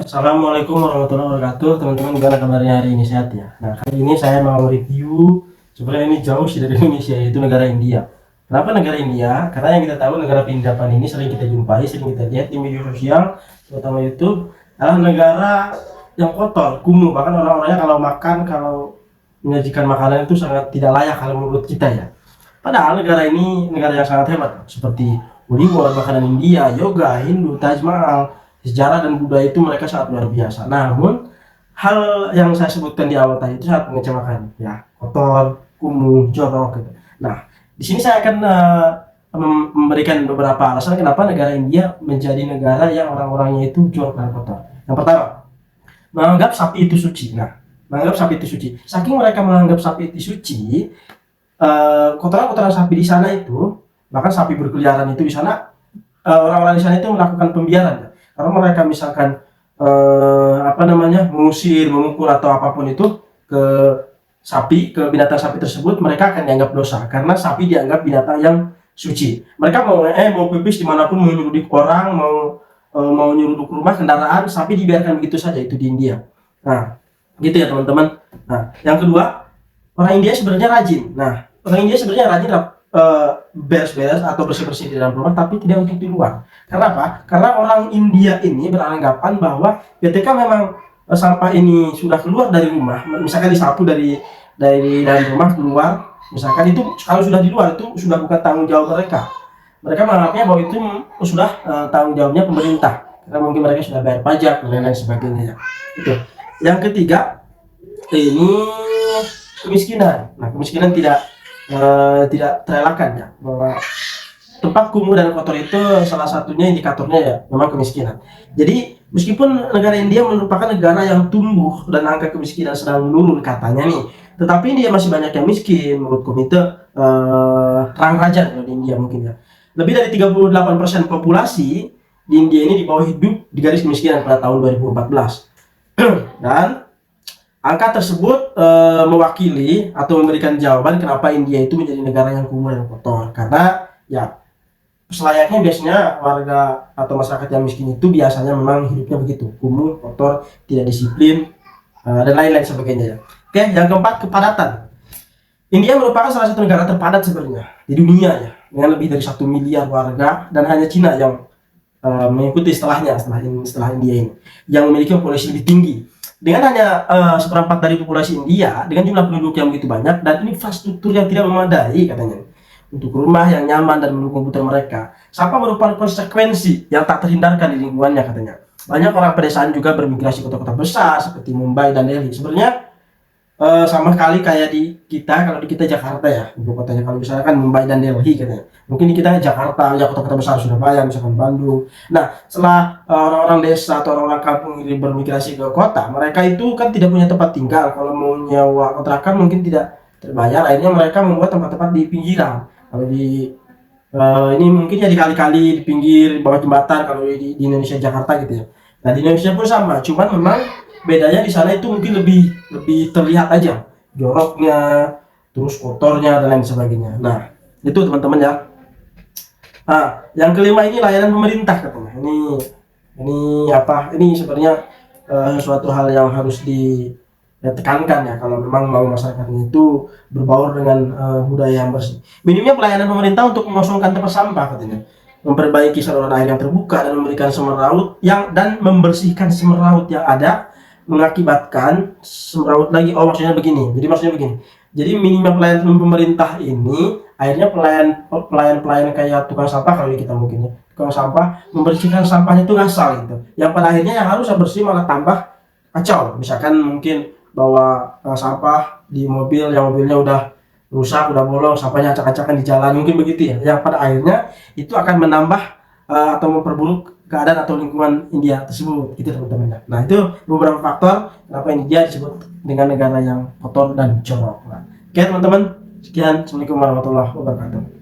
Assalamualaikum warahmatullahi wabarakatuh, teman-teman. Gimana kabarnya hari ini, sehat ya? Nah, kali ini saya mau review, sebenarnya ini jauh sih dari Indonesia, yaitu negara India. Kenapa negara India? Karena yang kita tahu negara penginapan ini sering kita jumpai, sering kita lihat di media sosial, terutama YouTube, adalah negara yang kotor, kumuh. Bahkan orang-orangnya kalau makan, kalau menyajikan makanan itu sangat tidak layak kalau menurut kita ya. Padahal negara ini negara yang sangat hebat, seperti Bollywood, makanan India, yoga, Hindu, Taj Mahal, sejarah dan budaya itu mereka sangat luar biasa. Namun hal yang saya sebutkan di awal tadi itu sangat mengecewakan, ya, kotor, kumuh, jorok gitu. Nah, di sini saya akan memberikan beberapa alasan kenapa negara India menjadi negara yang orang-orangnya itu jorok dan kotor. Yang pertama, menganggap sapi itu suci. Nah, menganggap sapi itu suci. Saking mereka menganggap sapi itu suci, kotoran-kotoran sapi di sana itu, bahkan sapi berkeliaran itu di sana, orang-orang di sana itu melakukan pembiaran. Kalau mereka misalkan mengusir, memukul atau apapun itu ke sapi, ke binatang sapi tersebut, mereka akan dianggap dosa karena sapi dianggap binatang yang suci. Mereka mau pipis dimanapun, mau nyeruduk orang, mau nyeruduk rumah, kendaraan, sapi dibiarkan begitu saja, itu di India. Nah, gitu ya teman-teman. Nah, yang kedua, orang India sebenarnya rajin. Nah, orang India sebenarnya rajin beres-beres atau bersih-bersih di dalam rumah, tapi tidak untuk di luar. Karena apa? Karena orang India ini beranggapan bahwa ketika memang sampah ini sudah keluar dari rumah, misalkan disapu dari dalam rumah keluar, misalkan itu kalau sudah di luar itu sudah bukan tanggung jawab mereka. Mereka menganggapnya bahwa itu sudah tanggung jawabnya pemerintah, karena mungkin mereka sudah bayar pajak dan lain sebagainya. Itu. Yang ketiga, ini kemiskinan. Nah, kemiskinan tidak terelakkan ya, bahwa tempat kumuh dan kotor itu salah satunya indikatornya ya memang kemiskinan. Jadi meskipun negara India merupakan negara yang tumbuh dan angka kemiskinan sedang menurun katanya nih, tetapi India masih banyak yang miskin menurut komite Rang Rajan di India mungkin ya. Lebih dari 38% populasi di India ini di bawah hidup di garis kemiskinan pada tahun 2014. Dan angka tersebut mewakili atau memberikan jawaban kenapa India itu menjadi negara yang kumuh dan kotor. Karena ya selayaknya biasanya warga atau masyarakat yang miskin itu biasanya memang hidupnya begitu, kumuh, kotor, tidak disiplin, dan lain-lain sebagainya ya. Oke, yang keempat, kepadatan. India merupakan salah satu negara terpadat sebenarnya di dunia ya, dengan lebih dari 1 miliar warga, dan hanya Cina yang mengikuti setelah India ini, yang memiliki populasi lebih tinggi. Dengan hanya seperempat dari populasi India, dengan jumlah penduduk yang begitu banyak dan infrastruktur yang tidak memadai katanya untuk rumah yang nyaman dan mendukung kebutuhan mereka, sampah merupakan konsekuensi yang tak terhindarkan di lingkungannya katanya. Banyak orang pedesaan juga bermigrasi ke kota-kota besar seperti Mumbai dan Delhi. Sebenarnya sama sekali kayak di kita, kalau di kita Jakarta ya, ibu kotanya. Kalau misalkan Mumbai dan Delhi katanya, mungkin di kita Jakarta ya, kota-kota besar Surabaya, misalkan Bandung. Nah, setelah orang-orang desa atau orang-orang kampung ini bermigrasi ke kota, mereka itu kan tidak punya tempat tinggal. Kalau mau nyewa kontrakan mungkin tidak terbayar, akhirnya mereka membuat tempat-tempat di pinggiran. Kalau di ini mungkin ya di kali-kali, di pinggir bawah jembatan, kalau di Indonesia Jakarta gitu ya. Nah, di Indonesia pun sama, cuman memang bedanya di sana itu mungkin lebih terlihat aja joroknya, terus kotornya dan lain sebagainya. Nah, itu teman-teman ya. Nah, yang kelima ini layanan pemerintah katanya. Ini sebenarnya suatu hal yang harus ditekankan ya, kalau memang mau masyarakatnya itu berbaur dengan budaya yang bersih. Minimnya pelayanan pemerintah untuk mengosongkan tempat sampah katanya, memperbaiki saluran air yang terbuka dan memberikan semeraut dan membersihkan semeraut yang ada, mengakibatkan semeraut lagi. Maksudnya begini. Jadi minimnya pelayanan pemerintah ini akhirnya pelayan kayak tukang sampah, kalau kita mungkin ya, tukang sampah membersihkan sampahnya itu ngasal gitu. Yang pada akhirnya yang harus bersih malah tambah kacau. Misalkan mungkin bawa sampah di mobil, yang mobilnya udah rusak, udah bolong, sampahnya acak-acakan di jalan, mungkin begitu ya. Yang pada akhirnya itu akan menambah atau memperburuk keadaan atau lingkungan India tersebut, gitu teman-teman. Nah, itu beberapa faktor kenapa India disebut dengan negara yang kotor dan jorok. Nah, oke teman-teman, sekian. Assalamualaikum warahmatullahi wabarakatuh.